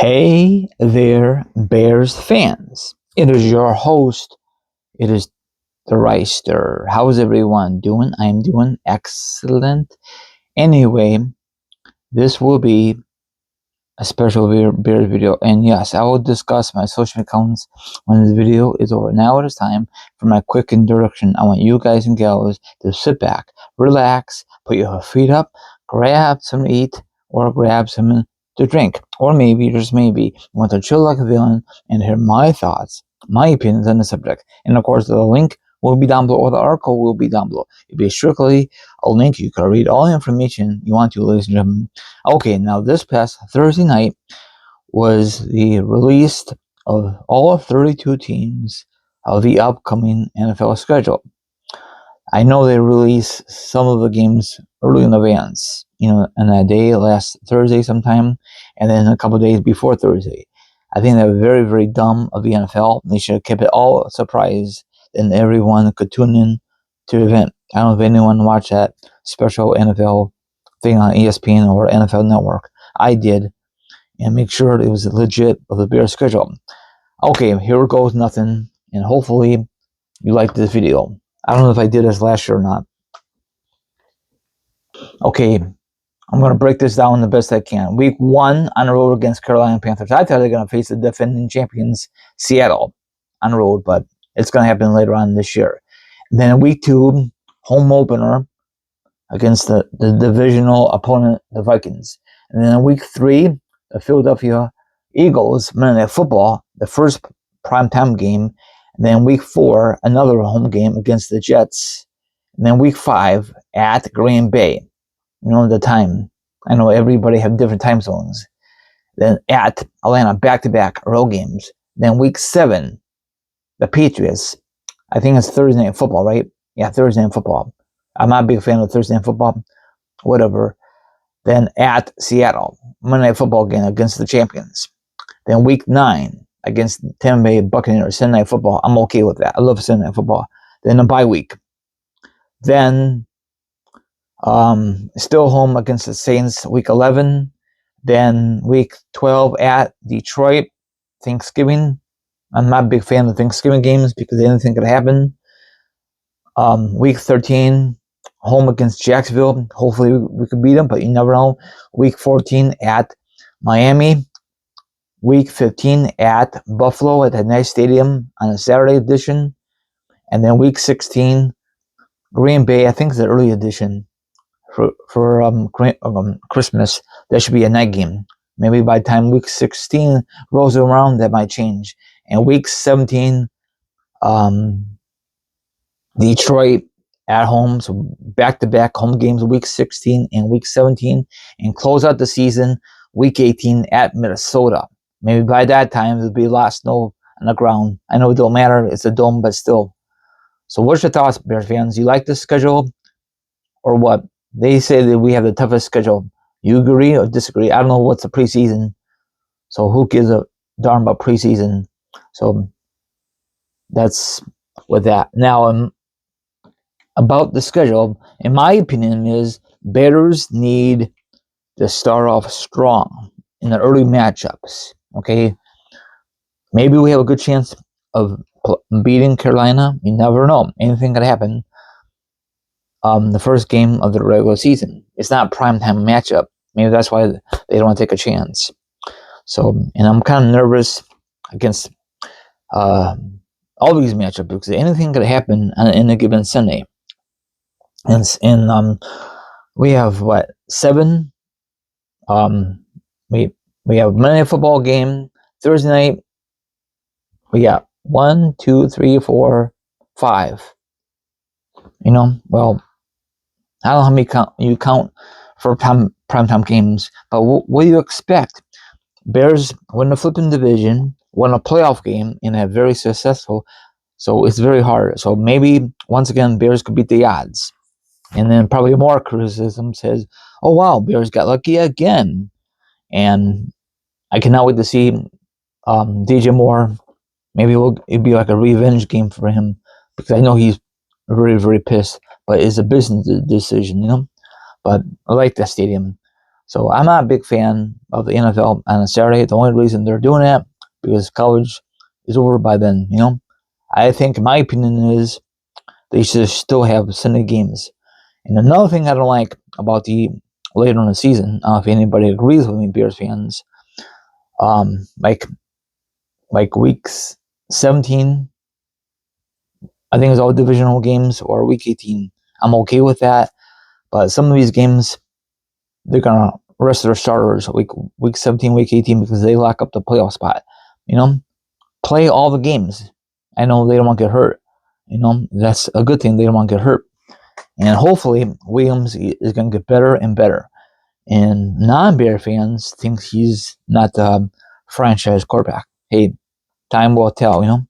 Hey there, Bears fans. It is your host. It is the Reister. How is everyone doing? I'm doing excellent. Anyway, this will be a special Bears video. And yes, I will discuss my social accounts when the video is over. Now it is time for my quick introduction. I want you guys and gals to sit back, relax, put your feet up, grab some to eat, or grab some to drink. Or maybe, just maybe, you want to chill like a villain and hear my thoughts, my opinions on the subject. And of course, the link will be down below, or the article will be down below. It'll be strictly a link. You can read all the information you want to, ladies and gentlemen. Okay, now this past Thursday night was the release of all 32 teams of the upcoming NFL schedule. I know they release some of the games early in advance, in a day, last Thursday sometime, and then a couple days before Thursday. I think they're very, very dumb of the NFL. They should have kept it all a surprise, and everyone could tune in to the event. I don't know if anyone watched that special NFL thing on ESPN or NFL Network. I did, and make sure it was legit of the Bears schedule. Okay, here goes nothing, and hopefully you like this video. I don't know if I did this last year or not. Okay, I'm going to break this down the best I can. Week 1 on the road against Carolina Panthers. I thought they were going to face the defending champions, Seattle, on the road, but it's going to happen later on this year. And then in week 2, home opener against the divisional opponent, the Vikings. And then in week 3, the Philadelphia Eagles, Monday Night Football, the first primetime game. And then week 4, another home game against the Jets. And then week 5 at Green Bay. The time. I know everybody have different time zones. Then at Atlanta, back-to-back road games. Then week 7, the Patriots. I think it's Thursday Night Football, right? Yeah, Thursday Night Football. I'm not a big fan of Thursday Night Football. Whatever. Then at Seattle, Monday Night Football game against the champions. Then week 9 against Tampa Bay Buccaneers, Sunday Night Football. I'm okay with that. I love Sunday Night Football. Then a bye week. Then still home against the Saints, week 11. Then week 12 at Detroit, Thanksgiving. I'm not a big fan of Thanksgiving games because anything could happen. Week 13, home against Jacksonville. Hopefully we could beat them, but you never know. Week 14 at Miami. Week 15 at Buffalo at the nice stadium on a Saturday edition. And then week 16, Green Bay, I think it's the early edition for Christmas. That should be a night game. Maybe by the time week 16 rolls around, that might change. And week 17, Detroit at home. So back-to-back home games, week 16 and week 17. And close out the season, week 18 at Minnesota. Maybe by that time, there'll be a lot of snow on the ground. I know it don't matter. It's a dome, but still. So what's your thoughts, Bears fans? You like this schedule or what? They say that we have the toughest schedule. You agree or disagree? I don't know what's the preseason. So who gives a darn about preseason? So that's with that. Now, about the schedule, in my opinion, is Bears need to start off strong in the early matchups. Okay, maybe we have a good chance of beating Carolina. You never know; anything could happen. The first game of the regular season, it's not a primetime matchup. Maybe that's why they don't want to take a chance. So, and I'm kind of nervous against all these matchups because anything could happen in a given Sunday. And we have 7. We have Monday Night Football game Thursday night. We got 1, 2, 3, 4, 5. Well, I don't know how many you count for primetime games, but what do you expect? Bears win the flipping division, won a playoff game, and have very successful. So it's very hard. So maybe once again, Bears could beat the odds. And then probably more criticism says, "Oh wow, Bears got lucky again." And I cannot wait to see DJ Moore. Maybe it'll be like a revenge game for him because I know he's very, very pissed. But it's a business decision, But I like that stadium. So I'm not a big fan of the NFL on a Saturday. The only reason they're doing it because college is over by then. I think my opinion is they should still have Sunday games. And another thing I don't like about the later in the season, if anybody agrees with me, Bears fans, like weeks 17, I think it's all divisional games, or week 18. I'm okay with that, but some of these games they're gonna rest their starters week 17, week 18 because they lock up the playoff spot. Play all the games. I know they don't want to get hurt. That's a good thing. They don't want to get hurt, and hopefully Williams is going to get better and better. And non-Bear fans think he's not the franchise quarterback. Hey, time will tell.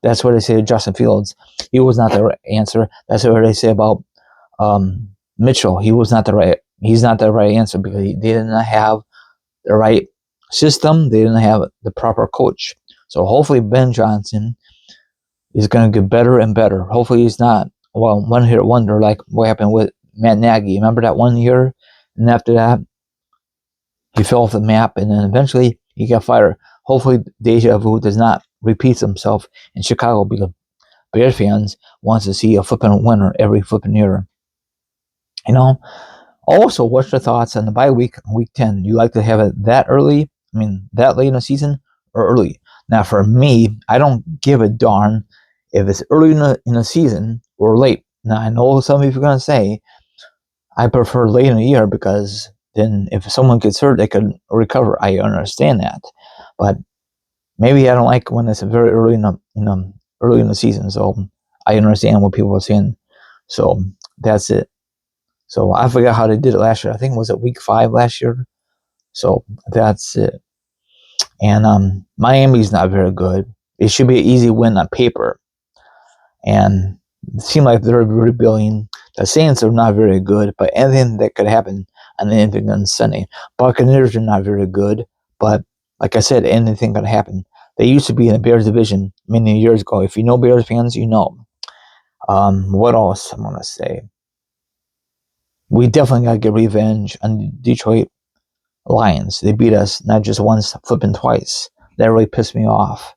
That's what they say to Justin Fields. He was not the right answer. That's what they say about Mitchell. He's not the right answer because they didn't have the right system. They didn't have the proper coach. So hopefully Ben Johnson is going to get better and better. Hopefully he's not one-hit wonder like what happened with Matt Nagy. Remember that one year? And after that, he fell off the map, and then eventually he got fired. Hopefully deja vu does not repeat himself in Chicago because Bears fans wants to see a flipping winner every flipping year. Also, what's your thoughts on the bye week, week 10? You like to have it that early? That late in the season or early? Now, for me, I don't give a darn if it's early in the season or late. Now, I know some of you are going to say, I prefer late in the year because then if someone gets hurt, they could recover. I understand that. But maybe I don't like when it's very early in the season. So I understand what people are saying. So that's it. So I forgot how they did it last year. I think it was at week 5 last year. So that's it. And Miami's not very good. It should be an easy win on paper. And it seemed like they're rebuilding. The Saints are not very good, but anything that could happen on anything on Sunday. Buccaneers are not very good, but like I said, anything could happen. They used to be in the Bears division many years ago. If you know Bears fans, you know. What else I'm gonna say? We definitely gotta get revenge on Detroit Lions. They beat us not just once, flipping twice. That really pissed me off.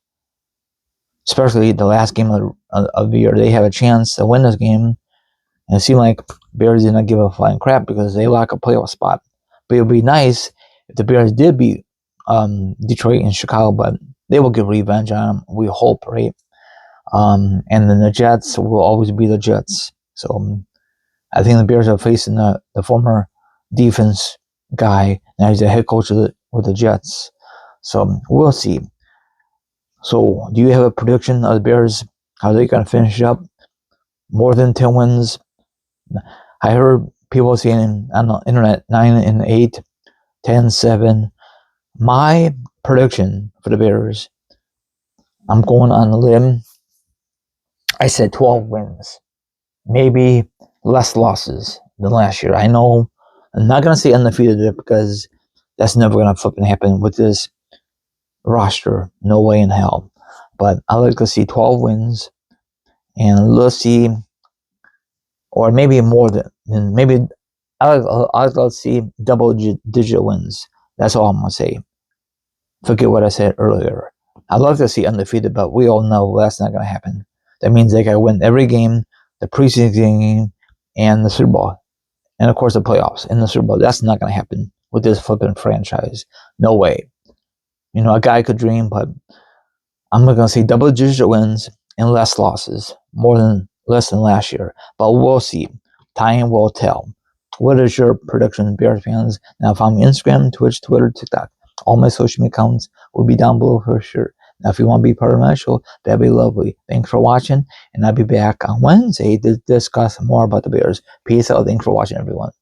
Especially the last game of the year. They have a chance to win this game. And it seemed like Bears did not give a flying crap because they lack a playoff spot. But it would be nice if the Bears did beat Detroit and Chicago, but they will get revenge on them. We hope, right? And then the Jets will always be the Jets. So I think the Bears are facing the former defense guy. Now he's the head coach with the Jets. So we'll see. So do you have a prediction of the Bears? How they going to finish up? More than 10 wins? I heard people saying on the internet 9-8, 10-7. My prediction for the Bears, I'm going on a limb. I said 12 wins. Maybe less losses than last year. I know I'm not going to say undefeated because that's never going to flipping happen with this roster. No way in hell. But I like to see 12 wins. And let's see, or maybe more than maybe I'd like to see double-digit wins. That's all I'm going to say. Forget what I said earlier. I'd love to see undefeated, but we all know that's not going to happen. That means they got to win every game, the preseason game, and the Super Bowl. And, of course, the playoffs and the Super Bowl. That's not going to happen with this flipping franchise. No way. A guy could dream, but I'm not going to say double-digit wins and less losses, less than last year. But we'll see. Time will tell. What is your prediction, Bears fans? Now, follow me on Instagram, Twitch, Twitter, TikTok. All my social media accounts will be down below for sure. Now, if you want to be part of my show, that'd be lovely. Thanks for watching, and I'll be back on Wednesday to discuss more about the Bears. Peace out. Thanks for watching, everyone.